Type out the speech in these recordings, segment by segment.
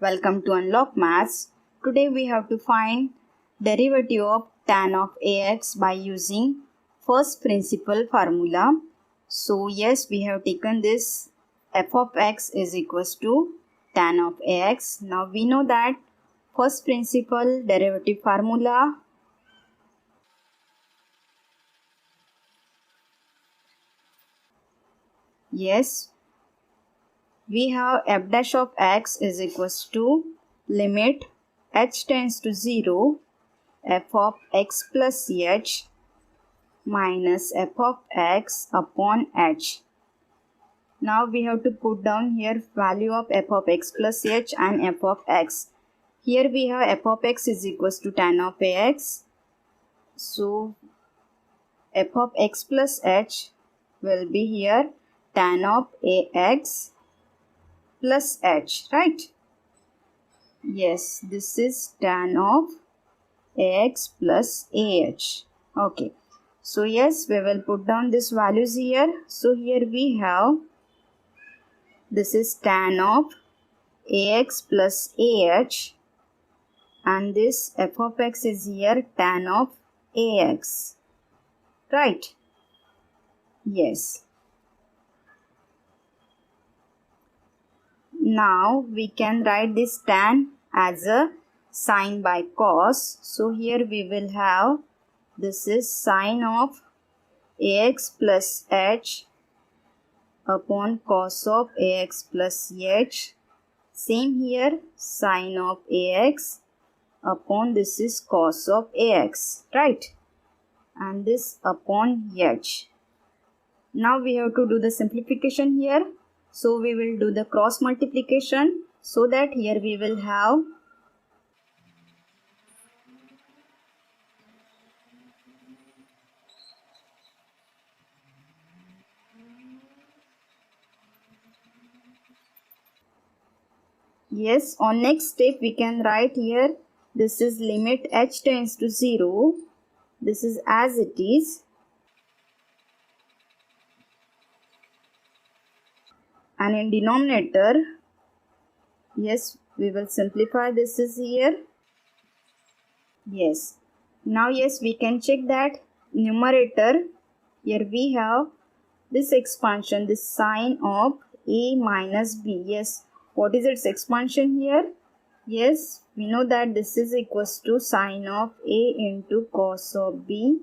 Welcome to Unlock Maths. Today we have to find derivative of tan of ax by using first principle formula. So yes, we have taken this f of x is equals to tan of ax. Now we know that first principle derivative formula. Yes, we have f dash of x is equals to limit h tends to 0 f of x plus h minus f of x upon h. Now we have to put down here value of f of x plus h and f of x. Here we have f of x is equals to tan of ax. So f of x plus h will be here tan of ax plus h, right? Yes, this is tan of ax plus ah. Okay. So yes, we will put down these values here. So here we have, this is tan of ax plus ah, and this f of x is here tan of ax, right? Yes. Now we can write this tan as a sine by cos. So here we will have, this is sine of ax plus h upon cos of ax plus h. Same here, sine of ax upon this is cos of ax, right? And this upon h. Now we have to do the simplification here. So we will do the cross multiplication so that here we will have, yes, on next step we can write here, this is limit h tends to 0. This is as it is. And in denominator, yes, we will simplify this is here. Yes. Now yes, we can check that numerator, here we have this expansion, this sine of a minus b. Yes, what is its expansion here? Yes, we know that this is equals to sine of a into cos of b.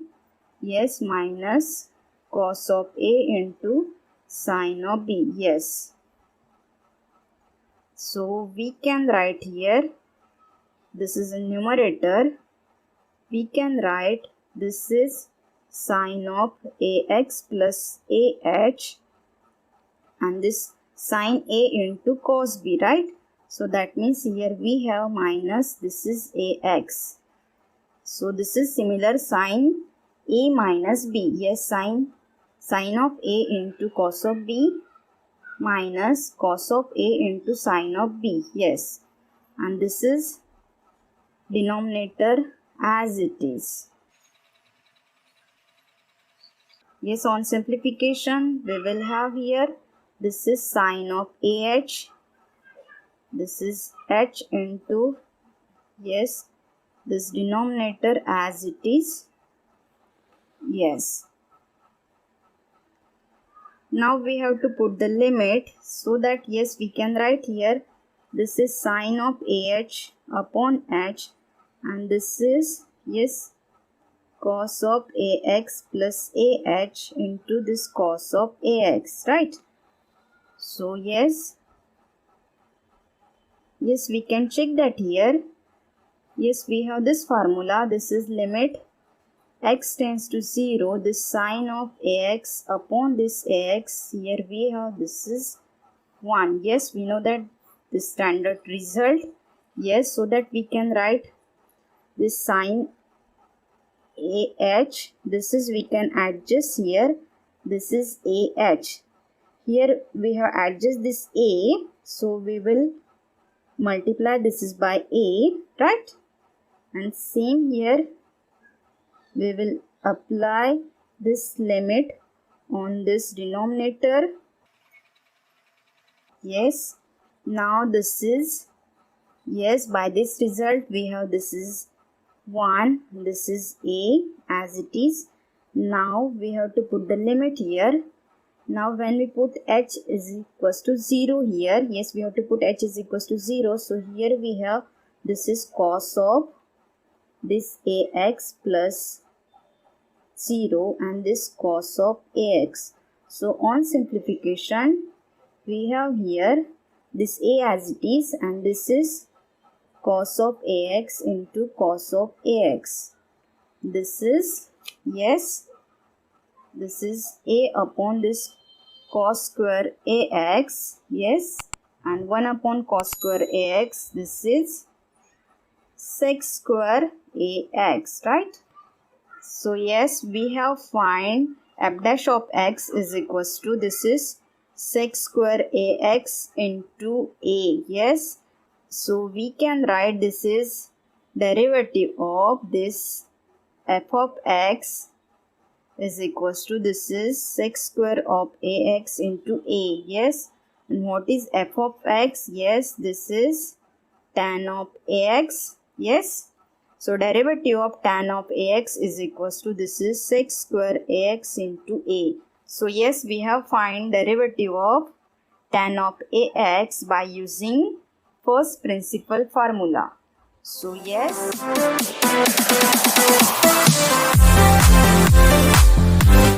Yes, minus cos of a into sine of b. Yes. So we can write here, this is a numerator. We can write this is sine of ax plus ah, and this sine a into cos b, right? So that means here we have minus, this is ax. So this is similar sine a minus b. Yes, sine of a into cos of b minus cos of a into sine of b. Yes, and this is denominator as it is. Yes, on simplification we will have here, this is sine of ah, this is h into, yes, this denominator as it is. Yes. Now we have to put the limit so that yes, we can write here, this is sine of ah upon h, and this is, yes, cos of ax plus ah into this cos of ax, right? So yes, we can check that here. Yes, we have this formula, this is limit x tends to 0, this sine of ax upon this ax, here we have, this is 1. Yes, we know that this standard result. Yes, so that we can write this sine ah, this is, we can adjust here, this is ah. Here we have adjust this a, so we will multiply this is by a, right? And same here, we will apply this limit on this denominator. Yes, now this is Yes, by this result we have this is 1, this is a as it is. Now we have to put the limit here. Now when we put h is equals to 0 here, yes, we have to put h is equals to 0. So here we have this is cos of this ax plus 0 and this cos of ax. So on simplification, we have here this a as it is and this is cos of ax into cos of ax. This is, yes, this is a upon this cos square ax, yes, and 1 upon cos square ax, this is sec square ax, right? So yes, we have find f dash of x is equals to, this is sec square ax into a, yes. So we can write this is derivative of this f of x is equals to, this is sec square of ax into a, yes. And what is f of x? Yes, this is tan of ax, yes. So derivative of tan of ax is equals to, this is sec square ax into a. So yes, we have find derivative of tan of ax by using first principle formula. So yes.